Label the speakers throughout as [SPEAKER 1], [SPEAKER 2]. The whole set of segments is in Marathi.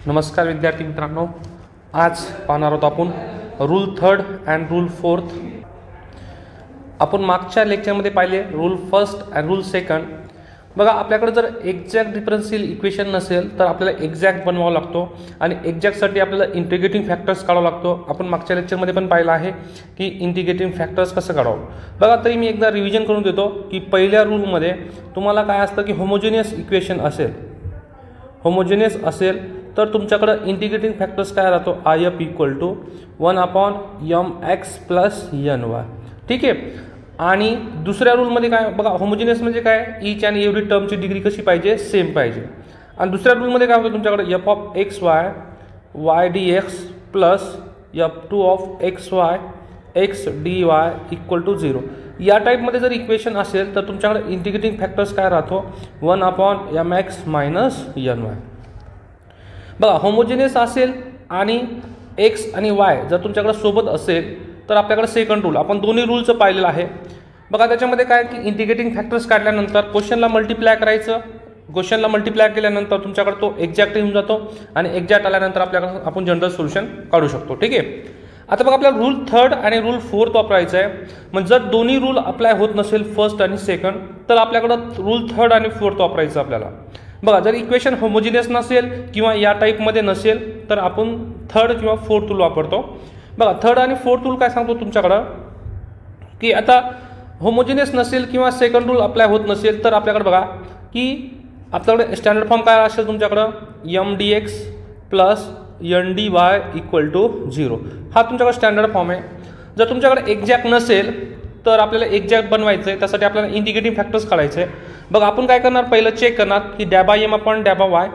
[SPEAKER 1] नमस्कार विद्यार्थी मित्रांनो, आज पाहणार आहोत आपण rule third and rule fourth. आपण मागच्या लेक्चरमध्ये पाहिले rule first and rule second. बघा, आपल्याकडे जर एक्झॅक्ट डिफरन्शियल इक्वेशन नसेल तर आपल्याला एक्झॅक्ट बनवावा लागतो आणि एक्झॅक्टसाठी आपल्याला इंटिग्रेटिंग फॅक्टर्स काढावा लागतो. आपण मागच्या लेक्चरमध्ये पण पाहिलं आहे की इंटिग्रेटिंग फॅक्टर्स कसं काढावं. बघा, तरी मी एकदा रिव्हिजन करून देतो की पहिल्या रूलमध्ये तुम्हाला काय असतं की होमोजेनियस इक्वेशन असेल तर तुमच्याकडे इंटिग्रेटिंग फॅक्टर्स काय राहतो, I F equal to 1/mx plus n y. ठीक आहे. आणि दुसऱ्या रूलमध्ये काय, बघा, होमोजेनियस म्हणजे काय, ईच आणि एव्हरी टर्मची डिग्री कशी पाहिजे, सेम पाहिजे. आणि दुसऱ्या रूलमध्ये काय होतं तुमच्याकडे f of x y y d x plus F2 of x y x d Y equal to 0. या टाईपमध्ये जर इक्वेशन असेल तर तुमच्याकडे इंटिग्रेटिंग फॅक्टर्स काय राहतो, 1/mx मायनस एन वाय. बघा, होमोजेनियस असेल आणि एक्स आणि वाय जर तुमच्याकडे सोबत असेल तर आपल्याकडे सेकंड रूल, आपण दोन्ही रूलचं पाहिलेलं आहे. बघा, त्याच्यामध्ये काय की इंटिग्रेटिंग फॅक्टर्स काढल्यानंतर क्वेश्चनला मल्टिप्लाय करायचं. क्वेश्चनला मल्टिप्लाय केल्यानंतर तुमच्याकडे तो एक्झॅक्ट येऊन जातो आणि एक्झॅक्ट आल्यानंतर आपल्याकडे आपण जनरल सोल्युशन काढू शकतो. ठीक आहे. आता बघा, आपल्याला रूल थर्ड आणि रूल फोर्थ वापरायचं आहे. म्हणजे जर दोन्ही रूल अप्लाय होत नसेल फर्स्ट आणि सेकंड तर आपल्याकडं रूल थर्ड आणि फोर्थ वापरायचं आपल्याला. बघा, जर इक्वेशन होमोजिनियस नसेल किंवा या टाईपमध्ये नसेल तर आपण थर्ड किंवा फोर्थ रूल वापरतो. बघा, थर्ड आणि फोर्थ रूल काय सांगतो तुमच्याकडं की आता होमोजिनियस नसेल किंवा सेकंड रूल अप्लाय होत नसेल तर आपल्याकडे बघा की आपल्याकडे स्टँडर्ड फॉर्म काय असेल तुमच्याकडं, m D x plus n D Y equal to 0. हा तुमच्याकडे स्टँडर्ड फॉर्म आहे. जर तुमच्याकडे एक्झॅक्ट नसेल तर आपल्याला एक्झॅक्ट बनवायचं आहे. त्यासाठी आपल्याला इंटिग्रेटिंग फॅक्टर्स काढायचे आहे. बघा, आपण काय करणार, पहिलं चेक करणार की डॅबा एम अपॉन डॅबा वाय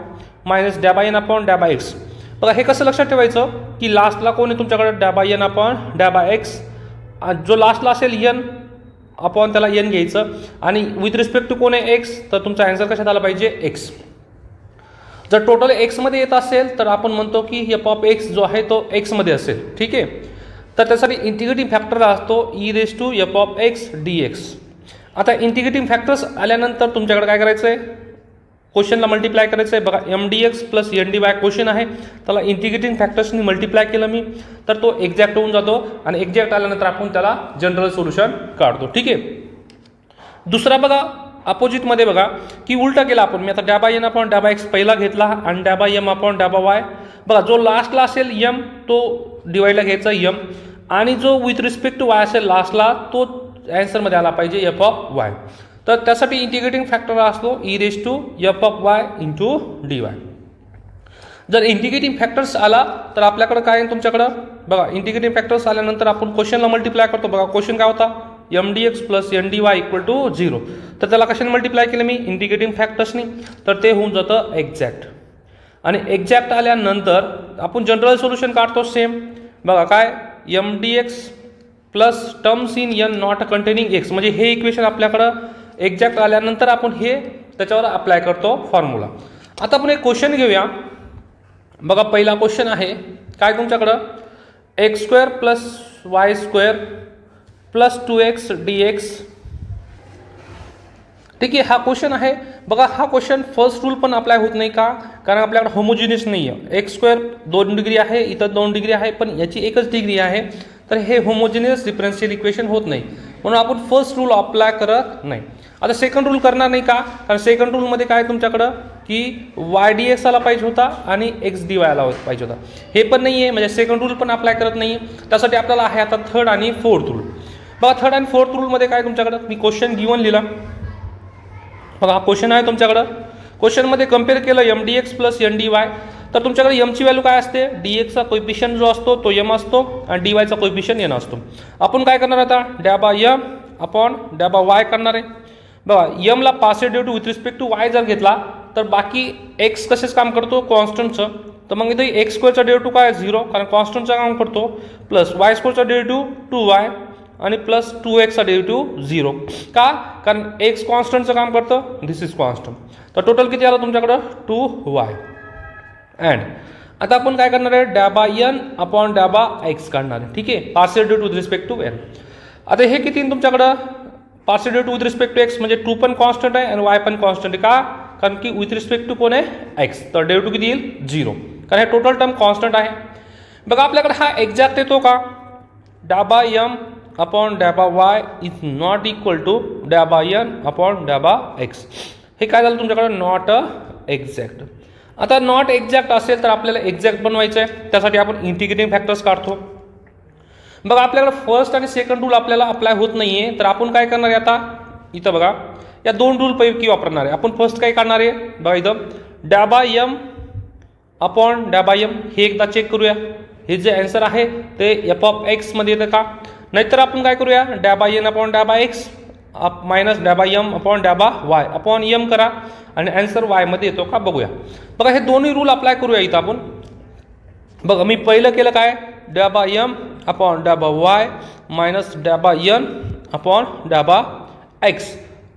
[SPEAKER 1] मायनस डॅबा एन अपॉन डॅबा एक्स. बघा, हे कसं लक्षात ठेवायचं की लास्टला कोण आहे तुमच्याकडे, डॅबा एन अपॉन डॅबा एक्स. जो लास्टला असेल एन अपॉन त्याला एन घ्यायचं आणि विथ रिस्पेक्ट टू कोण आहे एक्स, तर तुमचा आन्सर कशात आला पाहिजे, एक्स. जर टोटल एक्समध्ये येत असेल तर आपण म्हणतो की एफ ऑफ एक्स जो आहे तो एक्समध्ये असेल. ठीक आहे. तर त्यासाठी इंटिग्रेटिंग फॅक्टर असतो e raise to f of x D x. आता इंटिग्रेटिंग फॅक्टर्स आल्यानंतर तुमच्याकडे काय करायचं आहे, क्वेश्चनला मल्टिप्लाय करायचं आहे. बघा, m D x plus n D y question आहे, त्याला इंटिग्रेटिंग फॅक्टर्सनी मल्टिप्लाय केलं मी तर तो एक्झॅक्ट होऊन जातो आणि एक्झॅक्ट आल्यानंतर आपण त्याला जनरल सोल्युशन काढतो. ठीक आहे. दुसरा बघा, अपोजिटमध्ये बघा की उलटा केला आपण. मी आता डॅबा एन अपॉन डॅबा एक्स पहिला घेतला आणि डॅबा एम अपॉन डॅबा वाय. बघा, जो लास्टला असेल एम तो डिवाइडला घ्यायचा एम आणि जो विथ रिस्पेक्ट टू वाय असेल लास्टला तो ॲन्सरमध्ये आला पाहिजे एफ ऑफ वाय. तर त्यासाठी इंटिग्रेटिंग फॅक्टर असतो e raise to f of y into d y. जर इंटिग्रेटिंग फॅक्टर्स आला तर आपल्याकडं काय आहे तुमच्याकडं, बघा, इंटिग्रेटिंग फॅक्टर्स आल्यानंतर आपण क्वेश्चनला मल्टिप्लाय करतो. बघा, क्वेश्चन काय होता, m D x plus n D Y equal to 0. तर त्याला कशाने मल्टिप्लाय केलं मी, इंटिग्रेटिंग फॅक्टर्सनी. तर ते होऊन जातं एक्झॅक्ट. आणि एक्झॅक्ट आल्यानंतर आपण जनरल सोल्युशन काढतो सेम. बघा, काय, m D x plus terms in n not containing x, म्हणजे हे इक्वेशन आपल्याकडं एक्झॅक्ट आल्यानंतर आपण हे त्याच्यावर अप्लाय करतो फॉर्म्युला. आता आपण एक क्वेश्चन घेऊया. बघा, पहिला क्वेश्चन आहे काय तुमच्याकडं, X square plus Y square plus 2x dx. ठीक आहे. हा क्वेश्चन आहे. बघा, हा क्वेश्चन फर्स्ट रूल पण अप्लाय होत नाही का, कारण आपल्याकडे होमोजिनियस नाही आहे. एक्स स्क्वेअर 2 डिग्री आहे, इथं 2 डिग्री आहे, पण याची एकच डिग्री आहे. तर हे होमोजिनियस डिफरन्शियल इक्वेशन होत नाही, म्हणून आपण फर्स्ट रूल अप्लाय करत नाही. आता सेकंड रूल करणार नाही का, कारण सेकंड रूलमध्ये काय तुमच्याकडं की वाय डी एक्स आला पाहिजे होता आणि एक्स डी वाय आला पाहिजे होता. हे पण नाही आहे, म्हणजे सेकंड रूल पण अप्लाय करत नाही. त्यासाठी आपल्याला आहे आता थर्ड आणि फोर्थ रूल. बघा, थर्ड आणि फोर्थ रूलमध्ये काय तुमच्याकडं, मी क्वेश्चन गिवन लिहिला. बघा, हा क्वेश्चन आहे तुमच्याकडं. क्वेश्चनमध्ये कम्पेअर केलं m D x plus n D y. तर तुमच्याकडे एमची व्हॅल्यू काय असते, डी एक्सचा कोइफिशियंट जो असतो तो एम असतो आणि डी वायचा कोइफिशियंट एन असतो. आपण काय करणार आता, डॅबा एम अपॉन डॅबा वाय करणार आहे. बघा, एमला partial derivative with respect to Y जर घेतला तर बाकी एक्स कसेच काम करतो, कॉन्स्टंटचं. तर मग इथे एक्स स्क्वेअरचा डेरिव्हेटिव्ह काय 0, कारण कॉन्स्टंटचं काम करतो, प्लस वाय स्क्वेअरचा डेरिव्हेटिव्ह 2y आणि प्लस 2x चा डेरिव्हेटिव्ह 0. का, कारण एक्स कॉन्स्टंटचं काम करतं, दिस इज कॉन्स्टंट. तर टोटल किती आलं तुमच्याकडं, 2y. अँड आता आपण काय करणार आहे, डॅबा एन अपॉन डॅबा एक्स काढणार आहे. ठीक आहे. Partial derivative with respect to n. आता हे किती तुमच्याकडं, partial derivative with respect to x म्हणजे 2 पण कॉन्स्टंट आहे आणि वाय पण कॉन्स्टंट आहे. का, कारण की विथ रिस्पेक्ट टू कोण आहे, एक्स. तर डेरिव्हेटिव्ह किती येईल, 0. कारण हे टोटल टर्म कॉन्स्टंट आहे. बघा आपल्याकडे हा एक्झॅक्ट येतो का, डॅ बाय एम अपॉन डॅ बाय Y is not equal to डॅ बाय एन अपॉन डॅ बाय एक्स. हे काय झालं तुमच्याकडे, नॉट एक्झॅक्ट. आता नॉट एक्झॅक्ट असेल तर आपल्याला एक्झॅक्ट बनवायचं आहे, त्यासाठी आपण इंटिग्रेटिंग फॅक्टर्स काढतो. बघा आपल्याकडे फर्स्ट आणि सेकंड रूल आपल्याला अप्लाय होत नाही आहे, तर आपण काय करणार आहे आता, इथं बघा या दोन रूल पैकी वापरणार आहे. आपण फर्स्ट काय करणार आहे, बघा इथं डॅ बाय एम अपॉन डॅ बाय एम, हे एकदा चेक करूया. हे जे आन्सर आहे ते एफ ऑफ एक्स मध्ये येतं का, नाहीतर आपण काय करूया, डॅ बाय एन अपॉन डॅ बाय एक्स मायनस डॅ बाय एम अपॉन डॅ बाय वाय अपॉन एम करा आणि आन्सर वाय मध्ये येतो का बघूया. बघा हे दोन्ही रूल अप्लाय करूया इथं आपण. बघा मी पहिलं केलं काय, डॅ बाय एम अपॉन डॅ बाय वाय मायनस डॅ बाय एन अपॉन डॅ बाय एक्स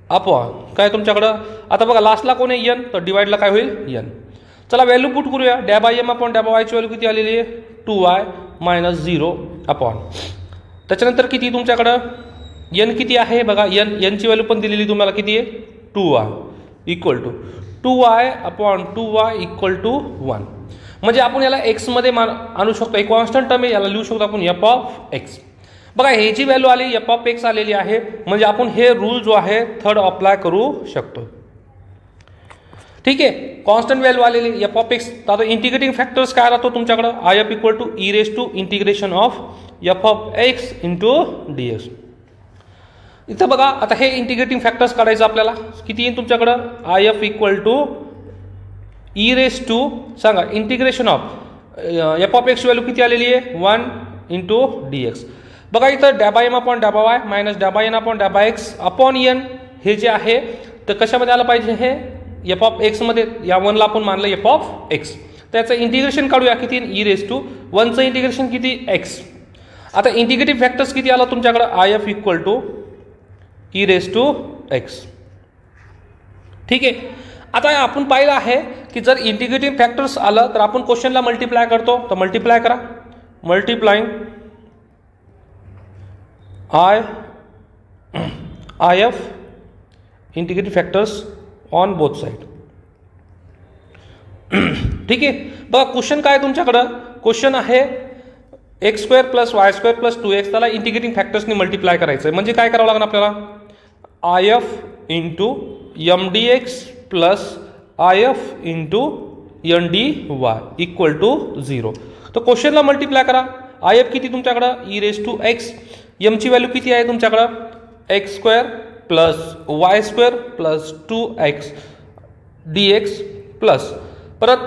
[SPEAKER 1] अपॉन काय तुमच्याकडं. आता बघा लास्टला कोण आहे एन, तर डिवाइडला काय होईल एन. चला व्हॅल्यू पुट करूया. डॅ बाय एम अपॉन डॅ बाय वायची व्हॅल्यू किती आलेली आहे, 2y मायनस 0 अपॉन त्याच्यानंतर किती तुमच्याकडं एन किती आहे, बघा एनची व्हॅल्यू पण दिलेली तुम्हाला किती आहे, 2y equal to 2y upon 2y equal to 1. म्हणजे आपण याला एक्स मध्ये आणू शकतो, एक कॉन्स्टंट टर्म आहे, याला लिहू शकतो आपण एफ ऑफ एक्स. बघा हे जी व्हॅल्यू आली एफ ऑफ एक्स आलेली आहे, म्हणजे आपण हे रूल जो आहे थर्ड अप्लाय करू शकतो. ठीक आहे, कॉन्स्टंट व्हॅल्यू आलेली एफ ऑफ एक्स. आता इंटिग्रेटिंग फॅक्टर्स काय राहतो तुमच्याकडे, I F equal to E raise to integration of F of x into D x. इथं बघा आता हे इंटिग्रेटिंग फॅक्टर्स काढायचं आपल्याला, किती येईल तुमच्याकडं, I F equal to E raise to सांगा integration of F of X value किती आलेली आहे, 1 इंटू डी एक्स. बघा इथं डॅ बाय एम अपॉन डॅ बाय वाय मायनस डॅ बाय एन अपॉन डॅ बाय एक्स अपॉन एन हे जे आहे तर कशामध्ये आलं पाहिजे, हे एफ ऑफ एक्स मध्ये. या 1ला आपण मानलं एफ ऑफ एक्स, त्याचं इंटिग्रेशन काढूया किती, ई रेस टू 1चं इंटिग्रेशन किती, एक्स. आता इंटिग्रेटिव्ह फॅक्टर्स किती आला तुमच्याकडं, I F equal to E raise to x. ठीक आहे, आता आपण पाहिलं आहे की जर इंटिग्रेटिव्ह फॅक्टर्स आलं तर आपण क्वेश्चनला मल्टिप्लाय करतो, तर मल्टिप्लाय करा. Multiplying I F integrative factors on both side. ठीक आहे, बघा क्वेश्चन काय तुमच्याकडं, क्वेश्चन आहे x square plus Y square plus 2x, त्याला इंटिग्रेटिंग फॅक्टर्सनी मल्टिप्लाय करायचं आहे. म्हणजे काय करावं लागणार आपल्याला, I F into M D x plus I F into N D Y equal to 0. तर क्वेश्चनला मल्टिप्लाय करा. आय एफ किती तुमच्याकडं, ई रेस टू एक्स, एमची व्हॅल्यू किती आहे तुमच्याकडं, X square plus Y square plus 2x dx plus परत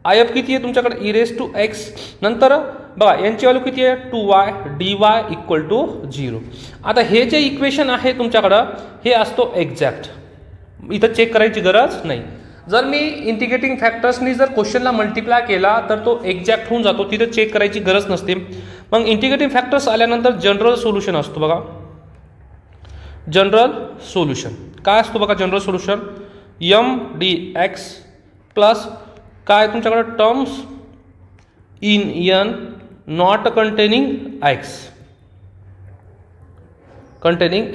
[SPEAKER 1] आय एफ किती आहे तुमच्याकडे, ई रेस टू एक्स. नंतर बघा यांची व्हॅल्यू किती आहे, 2y dy इक्वल टू 0. आता हे जे इक्वेशन आहे तुमच्याकडं हे असतो एक्झॅक्ट, इथं चेक करायची गरज नाही. जर मी इंटिग्रेटिंग फॅक्टर्सनी जर क्वेश्चनला मल्टिप्लाय केला तर तो एक्झॅक्ट होऊन जातो, तिथं चेक करायची गरज नसते. मग इंटिग्रेटिंग फॅक्टर्स आल्यानंतर जनरल सोल्युशन असतो. बघा जनरल सोल्युशन काय असतो, बघा general solution m D x plus काय तुमच्याकडे terms in n not containing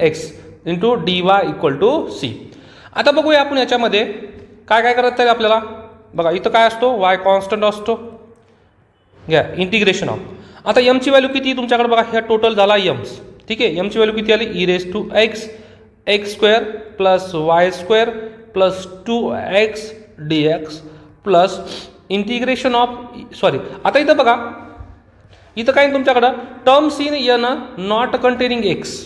[SPEAKER 1] x into d Y equal to c. आता बघूया आपण याच्यामध्ये काय काय करत आहे आपल्याला. बघा इथं काय असतो, वाय कॉन्स्टंट असतो, घ्या इंटिग्रेशन ऑफ. आता एमची व्हॅल्यू किती तुमच्याकडे, बघा ह्या टोटल झाला एम्स. ठीक आहे, एमची व्हॅल्यू किती आली, e raise to x x square plus Y square plus 2x dx plus integration of sorry. आता इथं बघा इथं काय तुमच्याकडं terms in n not containing x.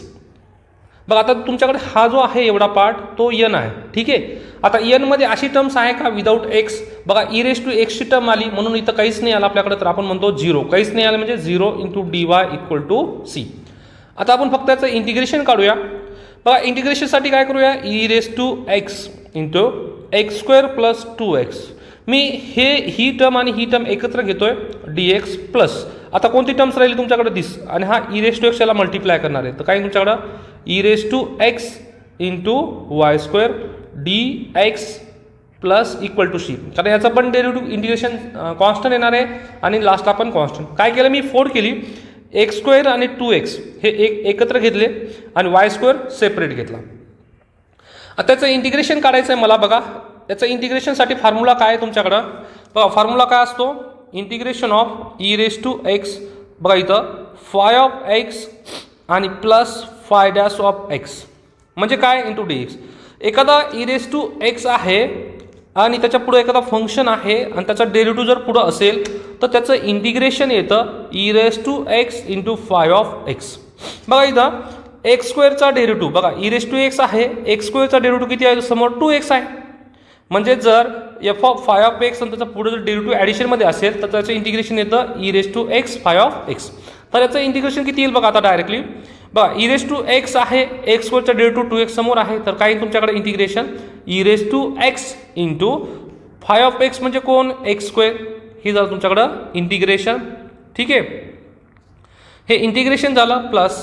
[SPEAKER 1] बघा आता तुमच्याकडे हा जो आहे एवढा पार्ट तो एन आहे. ठीक आहे, आता एन मध्ये अशी टर्म्स आहे का विदाऊट एक्स. बघा ई रेस टू एक्सची टर्म आली म्हणून इथं काहीच नाही आलं आपल्याकडे, तर आपण म्हणतो 0. काहीच नाही आलं म्हणजे 0 into d Y equal to c. आता आपण फक्त याचं इंटिग्रेशन काढूया. बघा इंटिग्रेशनसाठी काय करूया, e raise to x into x square plus 2x. मी ही टर्म आणि ही टर्म एकत्र घेतोय dx प्लस आता कोणती टर्म्स राहिली तुमच्याकडे दिस आणि हा ई रेस टू एक्स याला मल्टिप्लाय करणार आहे. तर काय तुमच्याकडं E raise to x into y square dx plus equal to c. कारण याचा पण डेरिव्हेटिव्ह इंटिग्रेशन कॉन्स्टंट येणार आहे आणि लास्टला पण कॉन्स्टंट. काय केलं मी, 4 केली, एक्स स्क्वेअर आणि 2x हे एकत्र घेतले आणि वाय स्क्वेअर सेपरेट घेतला. आता त्याचं इंटिग्रेशन काढायचं आहे मला. बघा याचं इंटिग्रेशनसाठी फॉर्म्युला काय आहे तुमच्याकडं, बघा फॉर्म्युला काय असतो, integration of e raise to x, बघा इथं फाय ऑफ एक्स आणि plus phi dash of x म्हणजे काय इंटू डी एक्स. एखादा ई रेस टू एक्स आहे आणि त्याच्या पुढे एखादा फंक्शन आहे आणि त्याचा डेरिव्हेटिव्ह जर पुढं असेल तर त्याचं इंटिग्रेशन येतं e raise to x into phi of x. बघा इथं एक्स स्क्वेअरचा डेरिव्हेटिव्ह, बघा ई रेस टू एक्स आहे, एक्स स्क्वेअरचा डेरिव्हेटिव्ह किती आहे समोर 2x आहे. म्हणजे जर f of phi of x आणि त्याचा पुढे जर डेरिव्हेटिव्ह ॲडिशनमध्ये असेल तर त्याचं इंटिग्रेशन येतं e raise to x phi of x. तर याचं इंटिग्रेशन किती येईल बघा आता डायरेक्टली. बघा ई रेस टू एक्स आहे, एक्स स्क्वेअरचा डेरिव्हेटिव्ह 2x समोर आहे, तर काही तुमच्याकडे integration e raise to x into phi of x म्हणजे कोण एक्स स्क्वेअर, हे झालं तुमच्याकडं इंटिग्रेशन. ठीक आहे, हे इंटिग्रेशन झालं प्लस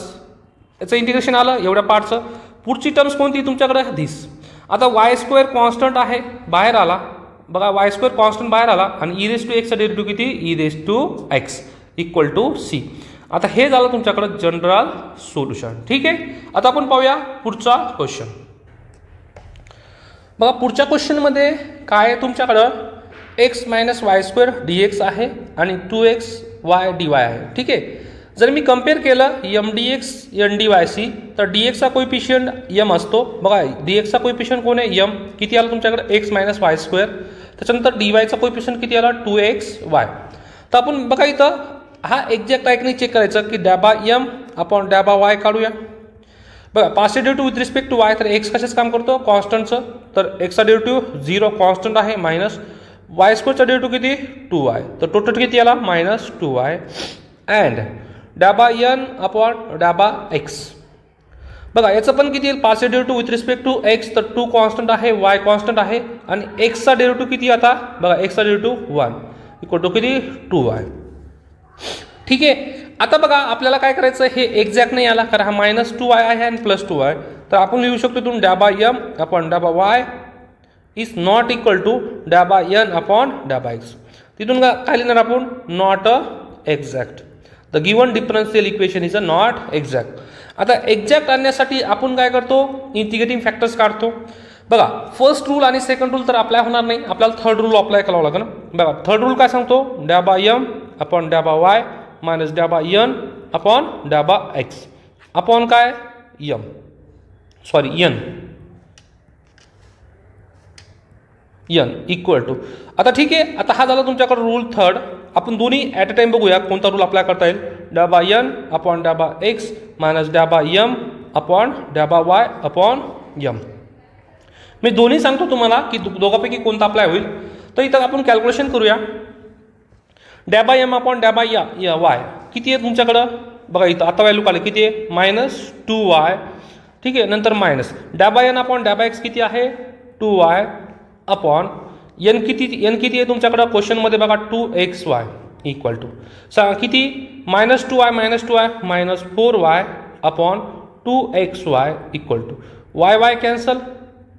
[SPEAKER 1] याचं इंटिग्रेशन आलं एवढ्या पार्टचं. पुढची टर्म्स कोणती तुमच्याकडे दिस. आता वाय स्क्वेअर कॉन्स्टंट आहे बाहेर आला, बघा वाय स्क्वेअर कॉन्स्टंट बाहेर आला आणि ई रेस टू एक्सचा डेरिव्हेटिव्ह किती e raise to x equal to c. आता हे झालं तुमच्याकडं जनरल सोल्युशन. ठीक आहे, आता आपण पाहूया पुढचा क्वेश्चन. बघा पुढच्या क्वेश्चनमध्ये काय आहे तुमच्याकडं x minus Y square D x आहे आणि 2x वाय डी वाय आहे. ठीक आहे, जर मी कम्पेअर केलं m D x n D y c तर डी एक्सचा कोइफिशियंट यम असतो. बघा डी एक्सचा कोइफिशियंट कोण आहे यम, किती आला तुमच्याकडे एक्स मायनस वाय स्क्वेअर. त्याच्यानंतर डी वायचा कोइफिशियंट किती आला 2x वाय. तर आपण बघा इथं हा एक्झॅक्ट आहे की नाही चेक करायचं की डॅबा एम आपण डॅबा वाय काढूया. बघा partial derivative with respect to Y, तर एक्स कशाच काम करतो कॉन्स्टंटचं, तर एक्सचा डेरिव्हेटिव्ह 0 कॉन्स्टंट आहे मायनस वाय स्क्वेअरचा डेरिव्हेटिव्ह किती 2y, तर टोटल किती आला मायनस 2y अँड डॅबा एन अपॉन डॅबा एक्स. बघा याचं पण किती येईल partial derivative with respect to X, तर 2 कॉन्स्टंट आहे वाय कॉन्स्टंट आहे आणि एक्सचा डेरिव्हेटिव्ह किती आता बघा एक्सचा डेरिव्हेटिव्ह 1 इक्वल टू किती 2y. ठीक आहे, आता बघा आपल्याला काय करायचं हे एक्झॅक्ट नाही आला कारण हा मायनस 2y आहे आणि प्लस 2y, तर आपण लिहू शकतो इथून डॅबा एम अपॉन डॅबा Y is not equal to डॅबा एन अपॉन डॅबा एक्स. तिथून काय लिहिणार आपण not a exact. The given differential equation is a not exact. आता एक्झॅक्ट आणण्यासाठी आपण काय करतो इंटिग्रेटिंग फॅक्टर्स काढतो. बघा फर्स्ट रूल आणि सेकंड रूल तर अप्लाय होणार नाही, आपल्याला थर्ड रूल अप्लाय करावा लागेल ना. बघा थर्ड रूल काय सांगतो डॅबा एम अपॉन डॅबा वाय मायनस डॅबा एन अपॉन डॅबा एक्स अपॉन काय M sorry N equal to. आता ठीक आहे, आता हा झाला तुमच्याकडे रूल थर्ड. आपण दोन्ही ॲट अ टाइम बघूया कोणता रूल अप्लाय करता येईल. डॅबा एन अपॉन डॅबा एक्स मायनस डॅबा एम अपॉन डॅबा वाय अपॉन एम. मी दोन्ही सांगतो तुम्हाला की दोघांपैकी कोणता अप्लाय होईल. तर इथं आपण कॅल्क्युलेशन करूया. डॅबा एम अपॉन डॅबा या वाय किती आहे तुमच्याकडं बघा इथं आता व्हॅल्यू काढली किती आहे मायनस 2y. ठीक आहे, नंतर मायनस डॅबा एन अपॉन डॅबा एक्स किती आहे 2y अपॉन एन किती आहे तुमच्याकडं क्वेश्चनमध्ये बघा 2xy इक्वल टू किती minus 2y minus 4y upon 2xy equal to y cancel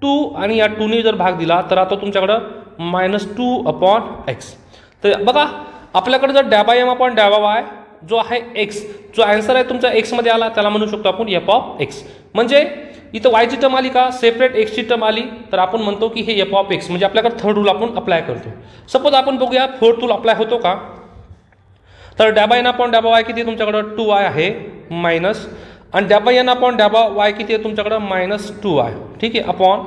[SPEAKER 1] 2 आणि या 2ने जर भाग दिला तर आता तुमच्याकडं मायनस 2 अपॉन एक्स. तर बघा आपल्याकडे जर डॅबा एम अपॉन डॅबा वाय जो आहे एक्स, जो आन्सर आहे तुमचा एक्समध्ये आला त्याला म्हणू शकतो आपण एफ ऑफ एक्स. म्हणजे इथं वायची टर्म आली का सेपरेट एक्सची टर्म आली तर आपण म्हणतो की हे एफ ऑफ एक्स. म्हणजे आपल्याकडे थर्ड रूल आपण अप्लाय करतो. सपोज आपण बघूया फोर्थ रूल अप्लाय होतो का. तर डॅबा एन अपॉन डॅबा वाय किती तुमच्याकडं 2y आहे मायनस आणि डॅबा एन अपॉन डॅबा वाय किती आहे तुमच्याकडं मायनस 2y. ठीक आहे, अपॉन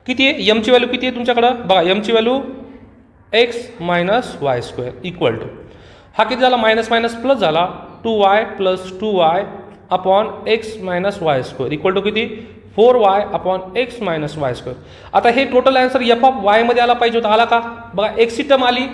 [SPEAKER 1] किती आहे एमची व्हॅल्यू किती आहे तुमच्याकडं बघा एमची value X minus Y square equal to हा किती झाला मायनस मायनस प्लस झाला 2y plus 2y upon X minus Y square equal to किती 4y upon X minus Y square. आता हे टोटल आन्सर एफ ऑफ वायमध्ये आला पाहिजे होता, आला का बघा एक्सची टर्म आली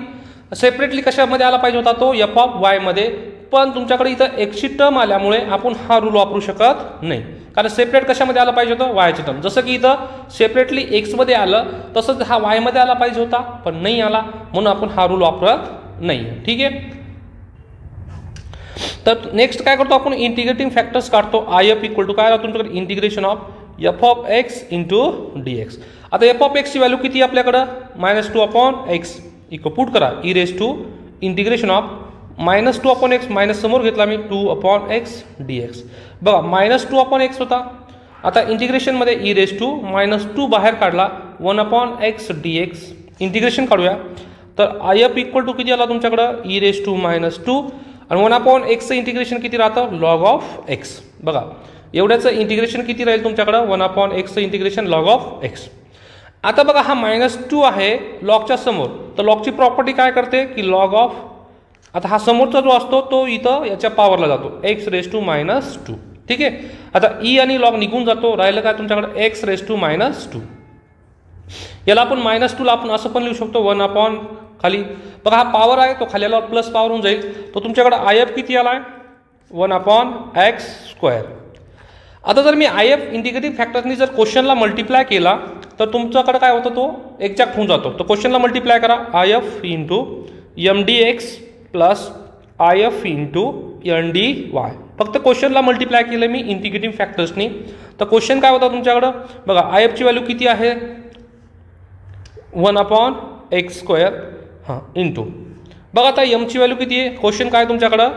[SPEAKER 1] सेपरेटली कशामध्ये आला पाहिजे होता तो एफ ऑफ वायमध्ये, पण तुमच्याकडे इथं एक्सची टर्म आल्यामुळे आपण हा रूल वापरू शकत नाही कारण सेपरेट कशामध्ये आला पाहिजे होतं वायची टर्म. जसं की इथं सेपरेटली एक्समध्ये आलं तसंच हा वायमध्ये आला पाहिजे होता पण नाही आला म्हणून आपण हा रूल वापरत नाही. ठीक आहे, तर नेक्स्ट काय करतो आपण इंटिग्रेटिंग फॅक्टर्स काढतो. आय एफ इक्वल टू काय तुमच्याकडे integration of F of x into D x. आता एफ ऑफ एक्सची व्हॅल्यू किती आपल्याकडं minus 2 upon X equal put करा E raise to integration of minus 2 upon X minus समोर घेतला मी 2 अपॉन एक्स डी एक्स. बघा मायनस 2 अपॉन एक्स होता, आता इंटिग्रेशनमध्ये ई रेस टू मायनस 2 बाहेर काढला 1 upon X D x integration काढूया. तर आय एफ इक्वल टू किती आला तुमच्याकडं ई रेस टू मायनस 2 आणि 1/x इंटिग्रेशन किती राहतं लॉग ऑफ एक्स. बघा एवढ्याचं इंटिग्रेशन किती राहील तुमच्याकडं 1/x integration log of x. आता बघा हा -2 आहे लॉगच्या समोर, तर लॉगची प्रॉपर्टी काय करते की लॉग ऑफ, आता हा समोरचा जो असतो तो इथं याच्या पॉवरला जातो x रेस टू मायनस 2. ठीक आहे. आता ई आणि लॉग निघून जातो, राहिलं काय तुमच्याकडे x रेस टू मायनस 2. याला आपण -2 ला आपण असं पण लिहू शकतो 1 खाली बघा हा पॉवर आहे तो खाली आल्यावर प्लस पॉवर होऊन जाईल. तो तुमच्याकडे आय एफ किती आला आहे 1/x². आता जर मी आय एफ इंटिग्रेटिंग फॅक्टर्सनी जर क्वेश्चनला मल्टिप्लाय केला तर तुमच्याकडे काय होतं तो एक्झॅक्ट होऊन जातो. तर क्वेश्चनला मल्टिप्लाय करा I F into M D x plus I F into N D y. फक्त क्वेश्चनला मल्टिप्लाय केलं मी इंटिग्रेटिंग फॅक्टर्सनी. तर क्वेश्चन काय होता तुमच्याकडं बघा आय एफची व्हॅल्यू किती आहे 1/x² हां इंटू बघा आता एमची व्हॅल्यू किती आहे क्वेश्चन काय तुमच्याकडं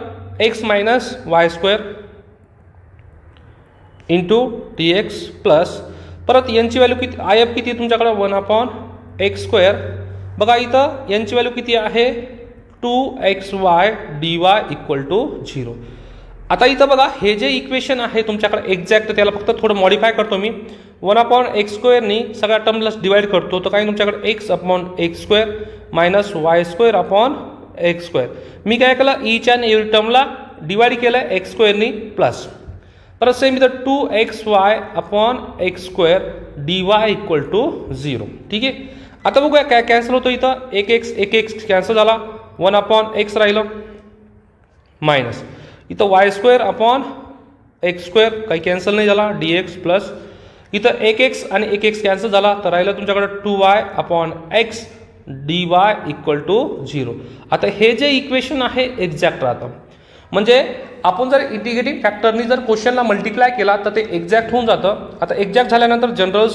[SPEAKER 1] x minus y² into D x plus परत एनची व्हॅल्यू किती आय एफ किती आहे तुमच्याकडं 1/x². बघा इथं एनची व्हॅल्यू किती आहे 2xy dy इक्वल टू 0. आता इथं बघा हे जे इक्वेशन आहे तुमच्याकडे एक्झॅक्ट त्याला फक्त थोडं मॉडिफाय करतो मी 1/x² नी सगळ्या टर्मला डिवाइड करतो. तर काही तुमच्याकडे x/x² मायनस y²/x². मी काय केलं ईच्या आणि एव्हरी टर्मला डिवाइड केलं x² नी प्लस परत सेम इथं 2xy/x² dy इक्वल टू 0. ठीक आहे. आता बघूया काय कॅन्सल होतं इथं 1x कॅन्सल झाला 1/x राहिलं मायनस इथं y²/x² काही कॅन्सल नाही झाला dx प्लस इथं 1x आणि 1x कॅन्सल झाला तर राहिलं तुमच्याकडे 2y/x dy इक्वल टू 0. आता हे जे इक्वेशन आहे एक्झॅक्ट राहतं. म्हणजे आपण जर इंटिग्रेटिंग फॅक्टरनी जर क्वेश्चनला मल्टिप्लाय केला तर ते एक्झॅक्ट होऊन जातं. आता एक्झॅक्ट झाल्यानंतर जनरल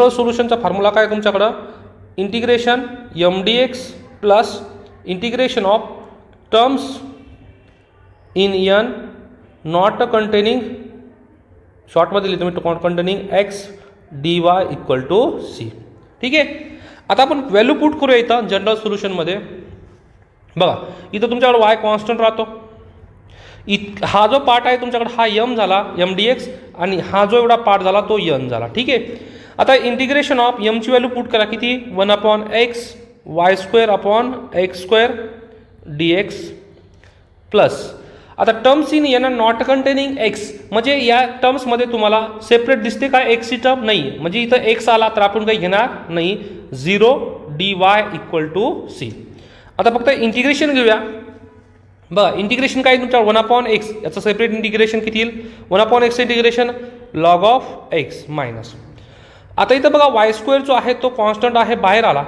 [SPEAKER 1] सोल्युशनचा फॉर्म्युला काय तुमच्याकडं integration m D x plus integration of terms in n not containing शॉर्टमध्ये लिहितो मी not containing x d Y equal to c. ठीक आहे. आता आपण व्हॅल्यू पुट करूया इथं जनरल सोल्युशनमध्ये. बघा इथं तुमच्याकडे वाय कॉन्स्टंट राहतो. हा जो पार्ट आहे तुमच्याकडे हा एम झाला एम डी एक्स आणि हा जो एवढा पार्ट झाला तो एन झाला. ठीक आहे. आता इंटिग्रेशन ऑफ एमची व्हॅल्यू पुट करा किती 1/x y²/x² dx प्लस आता terms in n not containing x म्हणजे या टर्म्समध्ये तुम्हाला सेपरेट दिसते काय एक्सची टर्म नाही म्हणजे इथं एक्स आला तर आपण काही घेणार नाही 0 dy इक्वल टू सी. आता फक्त इंटिग्रेशन घेऊया. बघा इंटिग्रेशन काय तुमच्या 1/x याचं सेपरेट इंटिग्रेशन किती येईल 1/x integration log of x minus आता इथं बघा y² जो आहे तो कॉन्स्टंट आहे बाहेर आला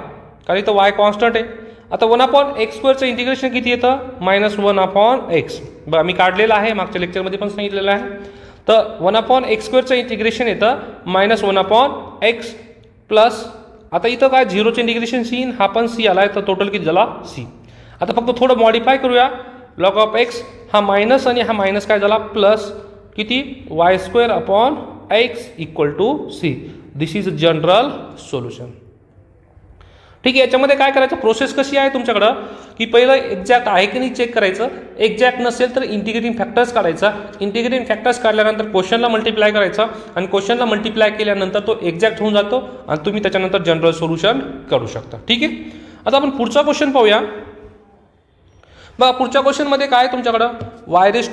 [SPEAKER 1] कारण इथं y कॉन्स्टंट आहे. आता 1/x² इंटिग्रेशन किती येतं -1/x. बघा मी काढलेलं आहे मागच्या लेक्चरमध्ये पण सांगितलेलं आहे. तर 1/x² इंटिग्रेशन येतं -1/x प्लस आता इथं काय 0चं इंटिग्रेशन सी हा पण सी आला आहे तर टोटल किती झाला सी. आता फक्त थोडं मॉडिफाय करूया लॉग ऑफ एक्स हा मायनस आणि हा मायनस काय झाला प्लस किती y²/x equal to c. This is general solution. ठीक आहे. याच्यामध्ये काय करायचं प्रोसेस कशी आहे तुमच्याकडं की पहिलं एक्झॅक्ट आहे की नाही चेक करायचं. एक्झॅक्ट नसेल तर इंटिग्रेटिंग फॅक्टर्स काढायचा. इंटिग्रेटिंग फॅक्टर्स काढल्यानंतर क्वेश्चनला मल्टिप्लाय करायचा आणि क्वेश्चनला मल्टिप्लाय केल्यानंतर तो एक्झॅक्ट होऊन जातो आणि तुम्ही त्याच्यानंतर जनरल सोल्युशन करू शकता. ठीक आहे. आता आपण पुढचा क्वेश्चन पाहूया. बघा पुढच्या क्वेश्चनमध्ये काय तुमच्याकडं y⁴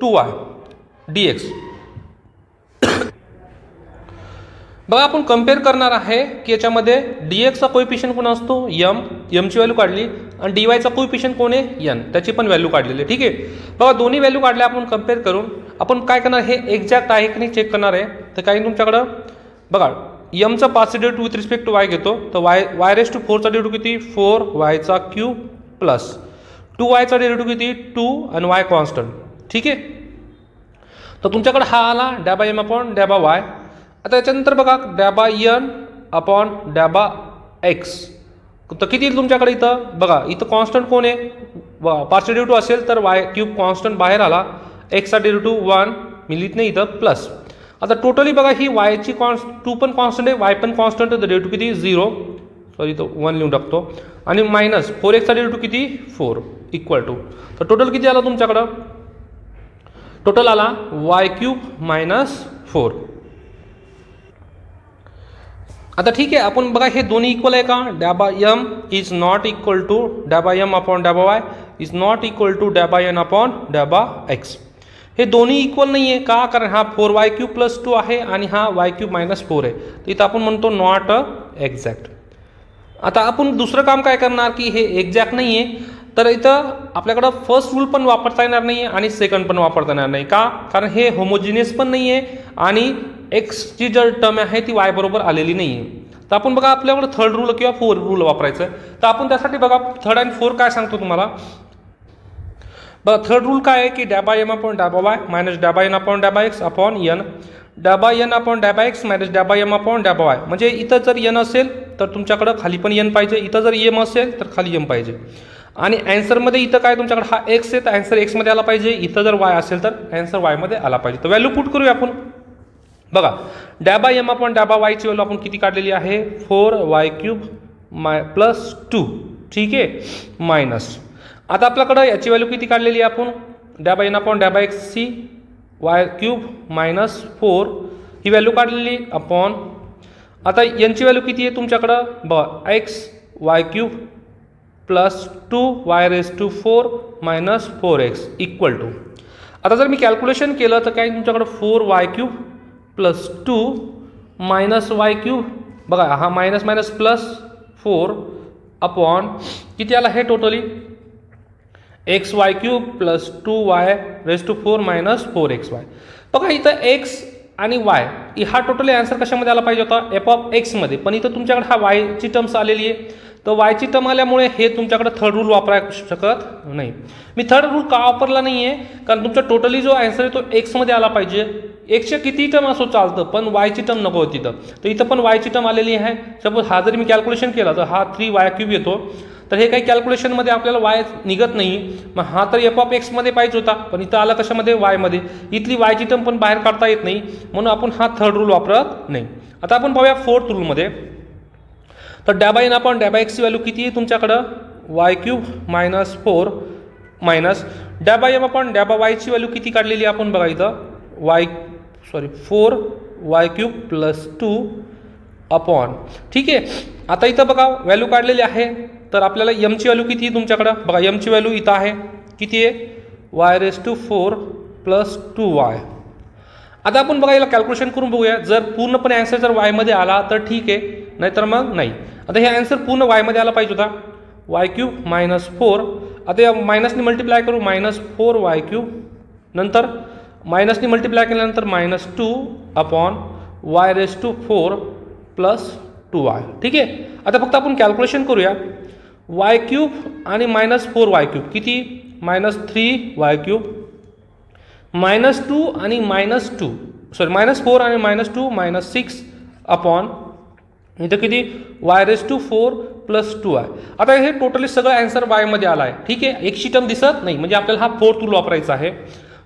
[SPEAKER 1] 2y dx. बघा आपण कम्पेअर करणार आहे की याच्यामध्ये डीएक्सचा कोइफिशियंट कोण असतो एमची व्हॅल्यू काढली आणि डीवायचा कोइफिशियंट कोण आहे एन त्याची पण व्हॅल्यू काढलेली आहे. ठीक आहे. बघा दोन्ही व्हॅल्यू काढल्या आपण कम्पेअर करून आपण काय करणार हे एक्झॅक्ट आहे की नाही चेक करणार आहे. तर काही तुमच्याकडं बघा एमचा 5 derivative with respect to y घेतो तर y⁴चा डेरिव्हेटिव्ह किती 4y³ प्लस 2yचा डेरिव्हेटिव्ह किती 2 आणि y कॉन्स्टंट. ठीक आहे. तर तुमच्याकडे हा आला ∂m/∂y. आता याच्यानंतर बघा ∂n/∂x तर किती येईल तुमच्याकडे इथं बघा इथं कॉन्स्टंट कोण आहे पार्शियल डेरिव्हेटिव्ह असेल तर y³ कॉन्स्टंट बाहेर आला. एक्सचा डेरिव्हेटिव्ह 1 मी लिहित नाही इथं प्लस आता टोटली बघा ही वायची टू पण कॉन्स्टंट आहे, वाय पण कॉन्स्टंट आहे, तर डेरिव्हेटिव्ह किती 0, सॉरी तो 1 लिहून टाकतो, आणि मायनस 4x चा डेरिव्हेटिव्ह किती 4 इक्वल टू, तर टोटल किती आला तुमच्याकडं, टोटल आला y³ मायनस 4. आता ठीक आहे, आपण बघा हे दोन्ही इक्वल आहे का, डॅबा m is not equal to डॅबा m अपॉन डॅबा y is not equal to डॅबा n अपॉन डॅबा x. हे दोन्ही इक्वल नाही आहे का, कारण हा 4y³ प्लस 2 आहे आणि हा y³ मायनस 4 आहे, तर इथं आपण म्हणतो नॉट एक्झॅक्ट. आता आपण दुसरं काम काय करणार की हे एक्झॅक्ट नाही आहे, तर इथं आपल्याकडं फर्स्ट रूल पण वापरता येणार नाही आहे आणि सेकंड पण वापरता येणार नाही का, कारण हे होमोजिनियस पण नाही आहे आणि एक्सची जर टर्म आहे ती वाय बरोबर आलेली नाही आहे. तर आपण बघा आपल्याकडं थर्ड रूल किंवा फोर्थ रूल वापरायचं आहे, तर आपण त्यासाठी बघा थर्ड आणि फोर्थ काय सांगतो तुम्हाला. बघा थर्ड रूल काय आहे की डॅबा m अपॉन डॅबा y मायनस डॅबा n अपॉन डॅबा x अपॉन n, डॅबा n अपॉन डॅबा x मायनस डॅबा m अपॉन डॅबा y. म्हणजे इथं जर n असेल तर तुमच्याकडं खाली पण n पाहिजे, इथं जर m असेल तर खाली m पाहिजे. आणि ॲन्सरमध्ये इथं काय तुमच्याकडे हा x आहे तर ॲन्सर x मध्ये आला पाहिजे, इथं जर y असेल तर ॲन्सर y मध्ये आला पाहिजे. तर व्हॅल्यू पुट करूया आपण. बघा डॅबा m अपॉन डॅबा y ची व्हॅल्यू आपण किती काढलेली आहे 4y³ प्लस 2, ठीक आहे, मायनस. आता आपल्याकडं याची व्हॅल्यू किती काढलेली आहे आपण, डॅबा n अपॉन डॅबा x ची y³ मायनस 4 ही व्हॅल्यू काढलेली अपॉन. आता यांची व्हॅल्यू किती आहे तुमच्याकडं, बघा x y³ plus 2y⁴ minus 4x equal to. आता जर मी कॅल्क्युलेशन केलं तर काय तुमच्याकडं 4y³ प्लस 2 मायनस y³, बघा हा मायनस मायनस प्लस 4 अपॉन किती आला हे totally xy³ plus 2y⁴ minus 4xy. बघा इथं x आणि y हा टोटली आन्सर कशामध्ये आला पाहिजे होता f(x) मध्ये, पण इथं तुमच्याकडे हा y ची टर्म्स आलेली आहे, तर वायची टर्म आल्यामुळे हे तुमच्याकडे थर्ड रूल वापरायला शकत नाही. मी थर्ड रूल का वापरला नाही आहे, कारण तुमचा टोटली जो आन्सर आहे तो एक्समध्ये आला पाहिजे, एक्सच्या किती टर्म असो चालतं पण वायची टर्म नको होती तिथं, तर इथं पण वायची टर्म आलेली आहे. सपोज हा जरी मी कॅल्क्युलेशन केला तर हा 3y³ येतो, तर हे काही कॅल्क्युलेशनमध्ये आपल्याला वाय निघत नाही, मग हा तर f(x) मध्ये पाहिजे होता, पण इथं आला कशामध्ये वायमध्ये, इथली वायची टर्म पण बाहेर काढता येत नाही, म्हणून आपण हा थर्ड रूल वापरत नाही. आता आपण पाहूया फोर्थ रूलमध्ये. तर डॅबा n अपॉन डॅबा x ची व्हॅल्यू किती आहे तुमच्याकडं y³ मायनस 4 मायनस डॅबा m अपॉन डॅबा y ची व्हॅल्यू किती काढलेली आहे आपण, बघा इथं 4y³ प्लस 2 अपॉन, ठीक आहे. आता इथं बघा व्हॅल्यू काढलेली आहे, तर आपल्याला m ची व्हॅल्यू किती आहे तुमच्याकडं, बघा m ची व्हॅल्यू इथं आहे किती आहे y⁴ प्लस 2y. आता आपण बघा याला कॅल्क्युलेशन करून बघूया, जर पूर्णपणे आन्सर जर वायमध्ये आला तर ठीक आहे, नाहीतर मग नाही. आता हे आन्सर पूर्ण वायमध्ये आला पाहिजे होता y³ मायनस 4. आता या मायनसने मल्टिप्लाय करू मायनस 4y³, नंतर मायनसने मल्टिप्लाय केल्यानंतर minus 2 upon y⁴ plus 2y, ठीक आहे. आता फक्त आपण कॅल्क्युलेशन करूया, y³ आणि मायनस 4y³ किती मायनस 3y³ मायनस 2 आणि मायनस 2 सॉरी मायनस 4 आणि मायनस 2 मायनस 6 अपॉन इथं किती y⁴ प्लस 2y. आता हे टोटली सगळं आन्सर वायमध्ये आला आहे, ठीक आहे, एकशी टर्म दिसत नाही, म्हणजे आपल्याला हा फोर्थ रूल वापरायचा आहे.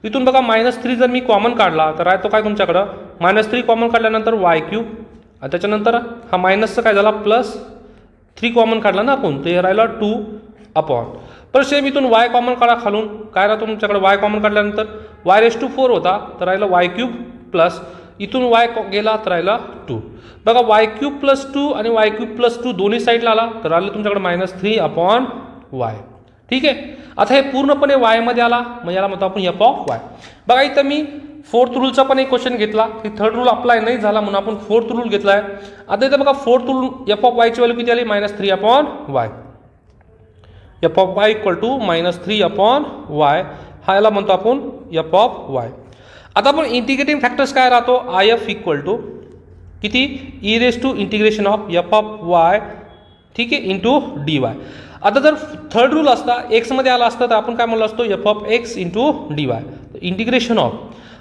[SPEAKER 1] इथून बघा -3 जर मी कॉमन काढला तर तो काय तुमच्याकडं -3 कॉमन काढल्यानंतर y³, त्याच्यानंतर हा मायनसचं काय झाला प्लस 3 कॉमन काढला ना आपण, तर हे राहिला 2 अपॉन. पर सेम इथून y कॉमन काढा खालून, काय राहतो तुमच्याकडे y कॉमन काढल्यानंतर y⁴ होता तर राहिला y³ प्लस इथून y गेला तर राहिला 2. बघा y³ प्लस 2 आणि y³ प्लस 2 दोन्ही साईडला आला तर राहिलं तुमच्याकडे -3 अपॉन y, ठीक आहे. आता हे पूर्णपणे वायमध्ये आला, मग याला म्हणतो आपण f(y). बघा इथं मी फोर्थ रूलचा पण एक क्वेश्चन घेतला, की थर्ड रूल अप्लाय नाही झाला म्हणून आपण फोर्थ रूल घेतला आहे. आता इथं बघा फोर्थ रूल f(y) ची व्हॅल्यू किती आली -3 upon y. f(y) equal to -3 upon y, हा याला म्हणतो आपण f(y). आता आपण इंटिग्रेटिंग फॅक्टर्स काय राहतो if इक्वल टू किती e⁻⁴ f(y), ठीक आहे, इंटू dy. आता जर थर्ड रूल असता x मध्ये आला असता तर आपण काय म्हणलो असतो f(x) into dy, integration of.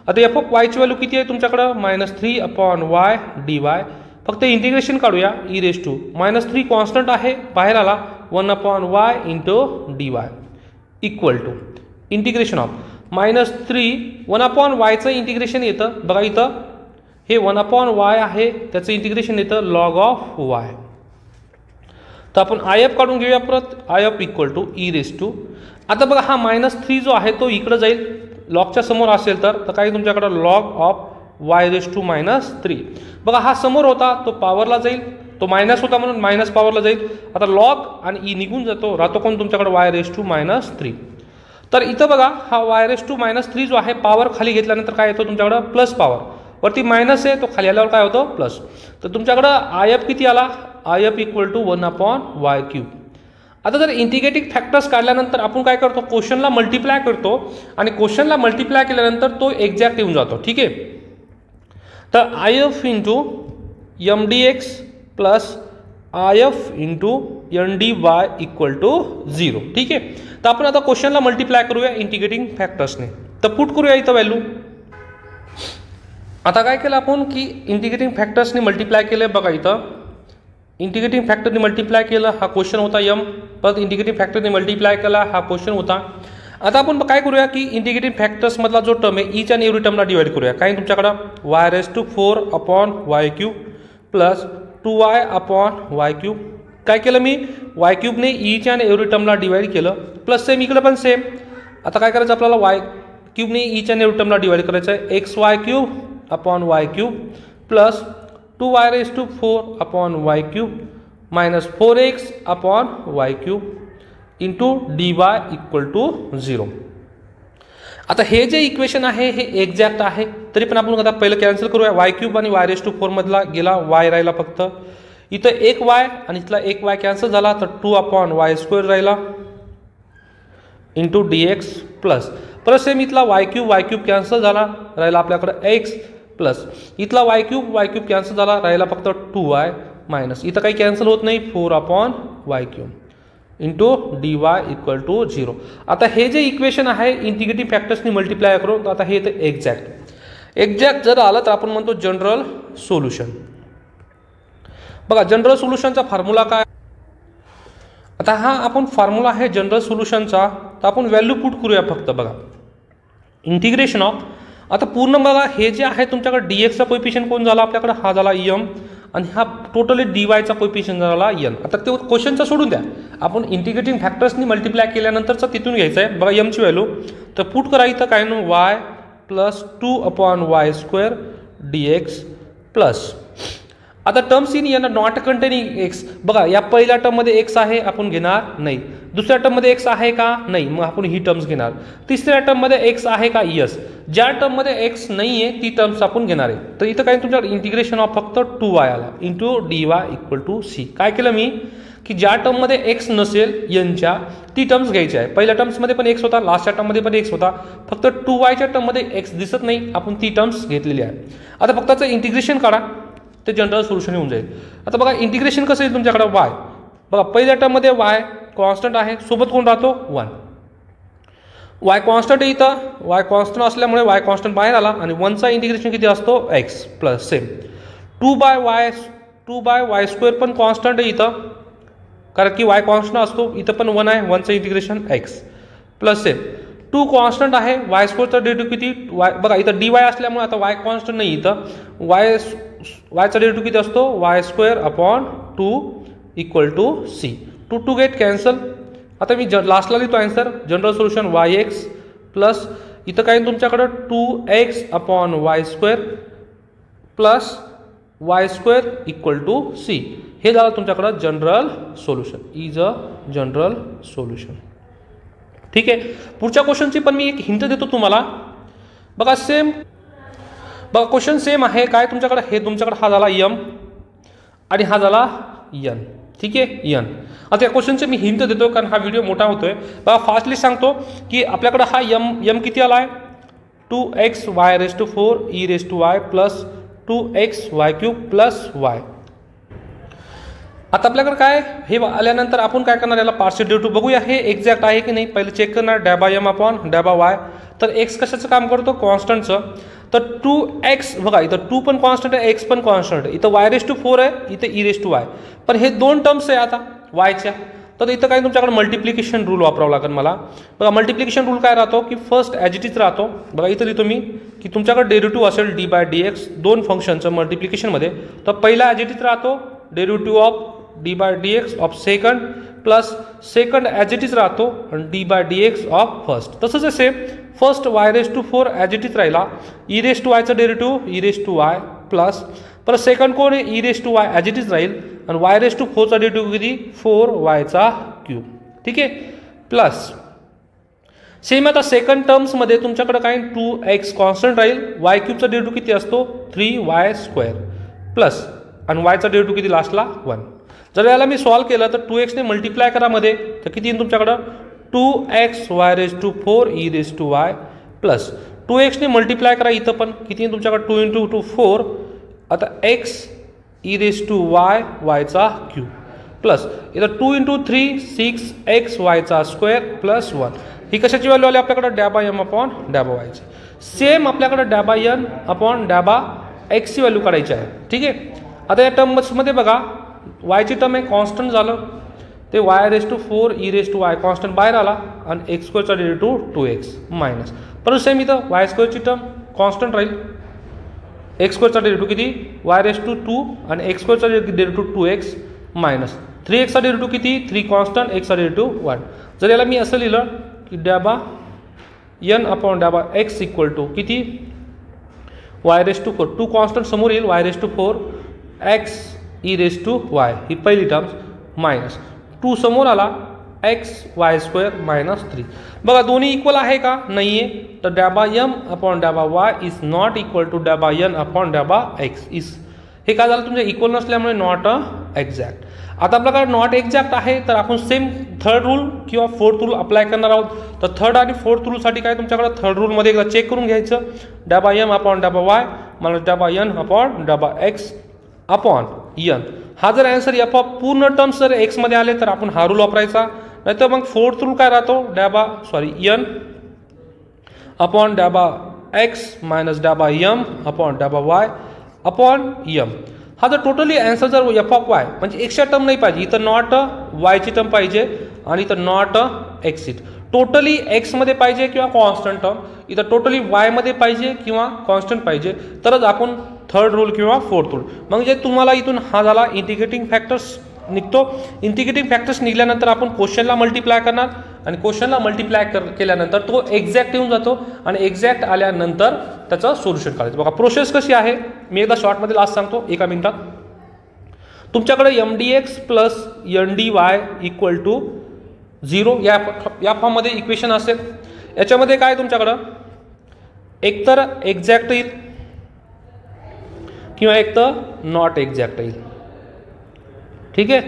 [SPEAKER 1] आता f(y) ची व्हॅल्यू किती आहे तुमच्याकडं -3 अपॉन y dy. फक्त इंटिग्रेशन काढूया e⁻3 कॉन्स्टंट आहे बाहेर आला 1 upon y into dy equal to integration of -3 1 upon y चं इंटिग्रेशन येतं, बघा इथं हे 1/y आहे, त्याचं इंटिग्रेशन येतं लॉग ऑफ y. तर आपण IF काढून घेऊया परत. IF equal to e. आता बघा हा -3 जो आहे तो इकडे जाईल, लॉगच्या समोर असेल तर काय तुमच्याकडे लॉग ऑफ y⁻3. बघा हा समोर होता तो पॉवरला जाईल, तो मायनस होता म्हणून मायनस पॉवरला जाईल. आता लॉग आणि ई निघून जातो, राहतो कोण तुमच्याकडे y⁻3. तर इथं बघा हा y⁻3 जो आहे पॉवर खाली घेतल्यानंतर काय येतो तुमच्याकडे प्लस पॉवर, वरती मायनस आहे तो खाली आल्यावर काय होतं प्लस. तर तुमच्याकडं IF किती आला, IF इक्वल टू 1/y³. आता जर इंटिग्रेटिंग फॅक्टर्स काढल्यानंतर आपण काय करतो, क्वेश्चनला मल्टिप्लाय करतो आणि क्वेश्चनला मल्टिप्लाय केल्यानंतर तो एक्झॅक्ट येऊन जातो. ठीक आहे. तर IF into MDX plus IF into NDY equal to 0. ठीक आहे. तर आपण आता क्वेश्चनला मल्टिप्लाय करूया इंटिग्रेटिंग फॅक्टर्सने. तर पुट करूया इथं व्हॅल्यू. आता काय केलं आपण की इंटिग्रेटिंग फॅक्टर्सने मल्टिप्लाय केलं. बघा इथं इंटिग्रेटिंग फॅक्टरने मल्टिप्लाय केलं, हा क्वेश्चन होता m. परत इंटिग्रेटिंग फॅक्टरने मल्टिप्लाय केला, हा क्वेश्चन होता. आता आपण काय करूया की इंटिग्रेटिंग फॅक्टर्समधला जो टर्म आहे ईच्या आणि एव्हरी टर्मला डिवाइड करूया. काय तुमच्याकडं y⁴/y³ प्लस 2y/y³. काय केलं मी y³ ने ईच्या आणि एव्हरी टर्मला डिवाइड केलं, प्लस सेम इकडे पण सेम. आता काय करायचं आपल्याला y³ ने ईच्या आणि एव्हरी टर्मला डिवाइड करायचं आहे, xy³/y³ plus 2y⁴/y³ minus 4x/y³ into dy equal to 0. आता हे जे इक्वेशन आहे हे एक्झॅक्ट आहे, तरी पण आपण आता पहिलं कॅन्सल करूया. y³ आणि y⁴ मधला गेला, y राहिला फक्त. इथं एक y आणि इथला एक y कॅन्सल झाला, तर 2/y² राहिला इंटू dx प्लस परत सेम इथला y³ कॅन्सल झाला, राहिला आपल्याकडे x प्लस इथला y³ कॅन्सल झाला, राहिला फक्त 2y मायनस इथं काही कॅन्सल होत नाही, 4/y³ into dy equal to 0. आता हे जे इक्वेशन आहे इंटिग्रेटिंग फॅक्टर्सनी मल्टिप्लाय करून, आता हे तर एक्झॅक्ट जर आलं तर आपण म्हणतो जनरल सोल्युशन. बघा जनरल सोल्युशनचा फॉर्म्युला काय. आता हा आपण फॉर्म्युला आहे जनरल सोल्युशनचा, तर आपण व्हॅल्यू पुट करूया फक्त. बघा इंटिग्रेशन ऑफ, आता पूर्ण बघा हे जे आहे तुमच्याकडे dxचा कोएफिशियंट कोण झाला आपल्याकडे, हा झाला m आणि हा टोटली dyचा कोएफिशियंट झाला n. आता ते क्वेश्चनचा सोडून द्या, आपण इंटिग्रेटिंग फॅक्टर्सनी मल्टिप्लाय केल्यानंतरचा तिथून घ्यायचं आहे. बघा m ची व्हॅल्यू तर पुट करा इथं काय ना y plus 2/y² dx plus आता terms in n not containing x. बघा या पहिल्या टर्ममध्ये x आहे, आपण घेणार नाही. दुसऱ्या टर्ममध्ये x आहे का, नाही, मग आपण ही टर्म्स घेणार. तिसऱ्या टर्ममध्ये x आहे का, यस. ज्या टर्ममध्ये x नाही आहे ती टर्म्स आपण घेणार आहे. तर इथं काय तुमच्याकडे इंटिग्रेशन ऑफ फक्त 2y आला into dy equal to c. काय केलं मी की ज्या टर्ममध्ये x नसेल nच्या ती टर्म्स घ्यायची आहे. पहिल्या टर्म्समध्ये पण x होता, लास्टच्या टर्ममध्ये पण x होता, फक्त 2yच्या टर्ममध्ये x दिसत नाही, आपण ती टर्म्स घेतलेली आहे. आता फक्त त्याचं इंटिग्रेशन काढा, ते जनरल सोल्युशन येऊन जाईल. आता बघा इंटिग्रेशन कसं येईल तुमच्याकडे y. बघा पहिल्या टर्ममध्ये y कॉन्स्टंट आहे, सोबत कोण राहतो 1. y कॉन्स्टंट आहे इथं, y कॉन्स्टंट असल्यामुळे y कॉन्स्टंट बाहेर आला आणि 1चा इंटिग्रेशन किती असतो x प्लस सेम 2/y² पण कॉन्स्टंट आहे इथं, कारण की y कॉन्स्टंट असतो, इथं पण 1 आहे, 1चं integration x plus same 2 constant आहे, y² चा डेरिव्हेटिव्ह किती y. बघा इथं dy असल्यामुळे आता y कॉन्स्टंट नाही, इथं yचा डेरिव्हेटिव्ह किती असतो y²/2 equal to c. 2 get cancel. आता मी लास्टला लिहितो answer general solution yx plus इथं काय तुमच्याकडं 2x/y² plus y² equal to c. हे झालं तुमच्याकडं general solution, is a general solution. ठीक आहे. पुढच्या क्वेश्चनची पण मी एक हिंट देतो तुम्हाला. बघा सेम, बघा क्वेश्चन सेम आहे. काय तुमच्याकडे हे तुमच्याकडे हा झाला m आणि हा झाला n. ठीक आहे n. आता या क्वेश्चनचे मी हिंट देतो कारण हा व्हिडिओ मोठा होतोय. बघा फास्टली सांगतो की आपल्याकडे हा m किती आला आहे 2xy⁴e⁴y plus 2xy³ plus y. आता आपल्याकडे काय हे आल्यानंतर आपण काय करणार, याला पार्शियल डेरिव्हेटिव्ह बघूया हे एक्झॅक्ट आहे की नाही. पहिले चेक करणार ∂m/∂y. तर x कशाचं काम करतो, कॉन्स्टंटचं. तर 2x बघा इथं 2 पण कॉन्स्टंट आहे, x पण कॉन्स्टंट आहे, इथं y⁴ आहे, इथं e⁴y. पण हे दोन टर्म्स आहे आता yच्या, तर इथं काय तुमच्याकडे मल्टिप्लिकेशन रूल वापरावा लागेल मला. बघा मल्टिप्लिकेशन रूल काय राहतो की फर्स्ट ॲज इट इज राहतो. बघा इथं लिहितो मी की तुमच्याकडे डेरिव्हेटिव्ह असेल d/dx दोन फंक्शनचं मल्टिप्लिकेशनमध्ये, तर पहिला ॲज इट इज राहतो derivative of d/dx of second plus second as it is राहतो आणि d/dx ऑफ फर्स्ट. तसंच आहे same first y⁴ as it is राहिला, e⁻y चं डेरिव्हेटिव्ह e⁻y प्लस परत सेकंड कोण आहे e⁻y ॲज इट इज राहील आणि y⁴ चा डेरिव्हेटिव्ह किती 4y⁵. ठीक आहे प्लस सेम आता सेकंड टर्म्समध्ये तुमच्याकडे काय 2x कॉन्स्टंट राहील, y³ चा डेरिव्हेटिव्ह किती असतो 3y² प्लस आणि y चा डेरिव्हेटिव्ह किती लास्टला 1. जर याला मी सॉल्व केलं तर 2x ने मल्टिप्लाय करा मध्ये तर किती येईल तुमच्याकडं 2xy⁴ e⁻y प्लस 2x ने मल्टिप्लाय करा इथं पण किती येईल तुमच्याकडे 2 × 2 4 आता x e⁻y⁵ प्लस इथं 2 × 3 6xy² प्लस 1. ही कशाची व्हॅल्यू आली आपल्याकडे ∂m/∂y ची. सेम आपल्याकडे ∂m/∂x ची व्हॅल्यू काढायची आहे. ठीक आहे आता या टर्म्समध्ये बघा y ची टर्म आहे कॉन्स्टंट झालं ते y⁴ e⁻y कॉन्स्टंट बाहेर आला आणि x² चा डेरिव्हेटिव्ह 2x मायनस परत सेम इथं y² ची टर्म कॉन्स्टंट राहील, x² चा डेरिव्हेटिव्ह किती y⁻² आणि x² चा डेरिव्हेटिव्ह 2x मायनस 3x चा डेरिव्हेटिव्ह किती 3 कॉन्स्टंट x चा डेरिव्हेटिव्ह 1. जर याला मी असं लिहिलं की ∂n/∂x इक्वल टू किती y⁻4 2 कॉन्स्टंट समोर येईल y⁻4 x e⁻y ही पहिली टर्म्स मायनस 2 समोर आला xy² मायनस 3. बघा दोन्ही इक्वल आहे का नाही आहे तर ∂m/∂y is not equal to ∂n/∂x is हे काय झालं तुमच्या इक्वल नसल्यामुळे नॉट एक्झॅक्ट. आता आपल्याकडे नॉट एक्झॅक्ट आहे तर आपण सेम थर्ड रूल किंवा फोर्थ रूल अप्लाय करणार आहोत. तर थर्ड आणि फोर्थ रूलसाठी काय तुमच्याकडे थर्ड रूलमध्ये एकदा चेक करून घ्यायचं ∂m/∂y -∂n/∂x अपॉन n. हा जर आन्सर f पूर्ण टर्म्स जर x मध्ये आले तर आपण हा रूल वापरायचा, नाहीतर मग फोर्थ रूल काय राहतो n upon x minus ∂m/∂y upon m. हा जर टोटली आन्सर जर f(y) म्हणजे x च्या टर्म नाही पाहिजे, इथं नॉट y ची टर्म पाहिजे आणि इथं नॉट x टोटली x मध्ये पाहिजे किंवा कॉन्स्टंट टर्म, इथं टोटली y मध्ये पाहिजे किंवा कॉन्स्टंट पाहिजे तरच आपण थर्ड रूल किंवा फोर्थ रूल. म्हणजे तुम्हाला इथून हा झाला इंटिग्रेटिंग फॅक्टर्स निघतो. इंटिग्रेटिंग फॅक्टर्स निघाल्यानंतर आपण क्वेश्चनला मल्टिप्लाय करणार आणि क्वेश्चनला मल्टिप्लाय केल्यानंतर तो एक्झॅक्ट येऊन जातो आणि एक्झॅक्ट आल्यानंतर त्याचं सोल्युशन काढायचं. बघा प्रोसेस कशी आहे मी एकदा शॉर्टमध्ये लास्ट सांगतो 1 मिनिटात. तुमच्याकडे mdx plus ndy equal to 0 या फॉर्ममध्ये इक्वेशन असेल. याच्यामध्ये काय तुमच्याकडं एकतर एक्झॅक्ट येईल किंवा एक तर नॉट एक्झॅक्ट येईल. ठीक आहे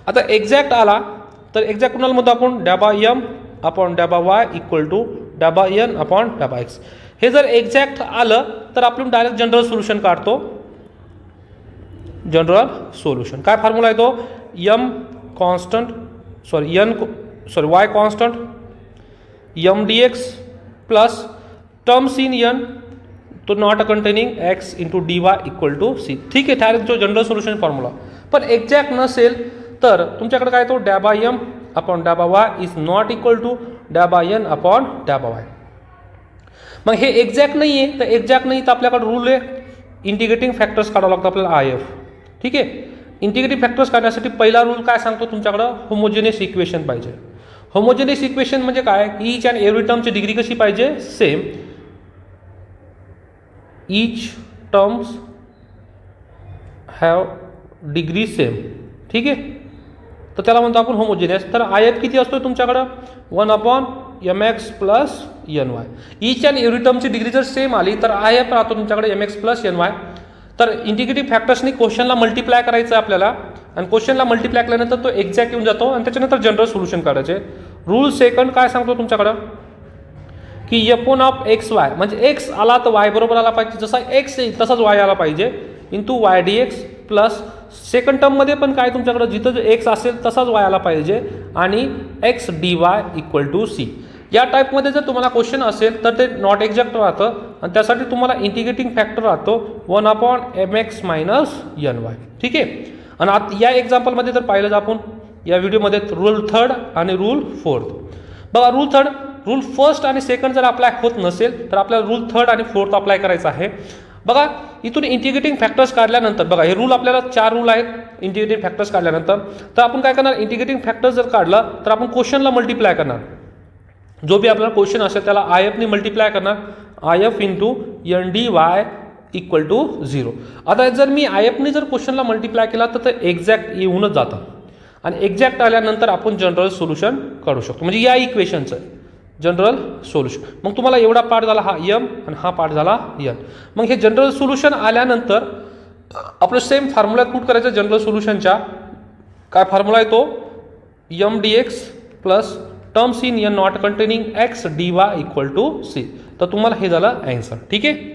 [SPEAKER 1] आता एक्झॅक्ट आला तर एक्झॅक्ट कुणाला म्हणतो आपण ∂m/∂y इक्वल टू ∂n/∂x. हे जर एक्झॅक्ट आलं तर आपण डायरेक्ट जनरल सोल्युशन काढतो. जनरल सोल्युशन काय फॉर्म्युला आहे तो y constant mdx plus terms in n तो not containing x into dy equal to c. ठीक आहे डायरेक्ट जो जनरल सोल्युशन फॉर्म्युला. पण एक्झॅक्ट नसेल तर तुमच्याकडे काय तो ∂m/∂y is not equal to ∂n/∂y. मग हे एक्झॅक्ट नाही आहे तर एक्झॅक्ट नाही तर आपल्याकडे रूल आहे इंटिग्रेटिंग फॅक्टर्स काढावं लागतं आपल्याला IF. ठीक आहे इंटिग्रेटिंग फॅक्टर्स काढण्यासाठी पहिला रूल काय सांगतो तुमच्याकडं होमोजेनियस इक्वेशन पाहिजे. होमोजेनियस इक्वेशन म्हणजे काय ईच अँड एव्हरी टर्मची डिग्री कशी पाहिजे same. each terms have degree same. ठीक आहे तर त्याला म्हणतो आपण होमोजेनियस. तर IF किती असतो तुमच्याकडं 1/mx plus ny. Each and every टर्मची डिग्री जर सेम आली तर IF राहतो तुमच्याकडे mx प्लस ny. तर इंटिग्रेटिव्ह फॅक्टर्सनी क्वेश्चनला मल्टिप्लाय करायचं आहे आपल्याला आणि क्वेश्चनला मल्टिप्लाय केल्यानंतर तो एक्झॅक्ट येऊन जातो आणि त्याच्यानंतर जनरल सोल्युशन काढायचे. रूल सेकंड काय सांगतो तुमच्याकडं की f(x_y) म्हणजे x आला तर y बरोबर आला पाहिजे, जसा x येईल तसाच y आला पाहिजे इंटू y/dx प्लस सेकंड टर्ममध्ये पण काय तुमच्याकडे जिथं x असेल तसाच y आला पाहिजे आणि x dy equal to c. या टाईपमध्ये जर तुम्हाला क्वेश्चन असेल तर ते नॉट एक्झॅक्ट राहतं आणि त्यासाठी तुम्हाला इंटिग्रेटिंग फॅक्टर राहतो 1/mx - ny. ठीक आहे आणि आता या एक्झाम्पलमध्ये जर पाहिलं तर आपण या व्हिडिओमध्ये रूल थर्ड आणि रूल फोर्थ. बघा रूल फर्स्ट आणि सेकंड जर अप्लाय होत नसेल तर आपल्याला रूल थर्ड आणि फोर्थ अप्लाय करायचा आहे. बघा इथून इंटिग्रेटिंग फॅक्टर्स काढल्यानंतर बघा हे रूल आपल्याला 4 रूल आहेत इंटिग्रेटिंग फॅक्टर्स काढल्यानंतर. तर आपण काय करणार, इंटिग्रेटिंग फॅक्टर्स जर काढला तर आपण क्वेश्चनला मल्टिप्लाय करणार. जो भी आपल्याला क्वेश्चन असेल त्याला IFने मल्टिप्लाय करणार. IF into NDY equal to 0. आता जर मी IFने जर क्वेश्चनला मल्टिप्लाय केला तर ते एक्झॅक्ट येऊनच जातं आणि एक्झॅक्ट आल्यानंतर आपण जनरल सोल्युशन काढू शकतो. म्हणजे या इक्वेशनचं जनरल सोल्युशन. मग तुम्हाला एवढा पार्ट झाला हा M आणि हा पार्ट झाला N. मग हे जनरल सोल्युशन आल्यानंतर आपलं सेम फॉर्म्युला पुट करायचं जनरल सोल्युशनच्या. काय फॉर्म्युला आहे तो MDX plus terms in N not containing X dy equal to C. तर तुम्हाला हे झालं आन्सर. ठीक आहे.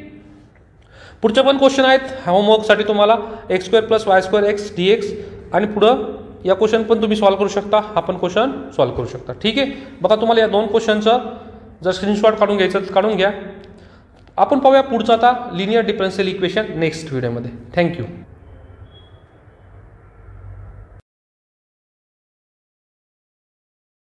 [SPEAKER 1] पुढचे पण क्वेश्चन आहेत होमवर्कसाठी तुम्हाला x² + y² x dx आणि पुढं या क्वेश्चन पण तुम्ही सॉल्व्ह करू शकता. हा पण क्वेश्चन सॉल्व्ह करू शकता. ठीक आहे. बघा तुम्हाला या 2 क्वेश्चनचं जर स्क्रीनशॉट काढून घ्यायचं तर काढून घ्या. आपण पाहूया पुढचं आता लिनियर डिफरन्शियल इक्वेशन नेक्स्ट व्हिडिओमध्ये. थँक्यू.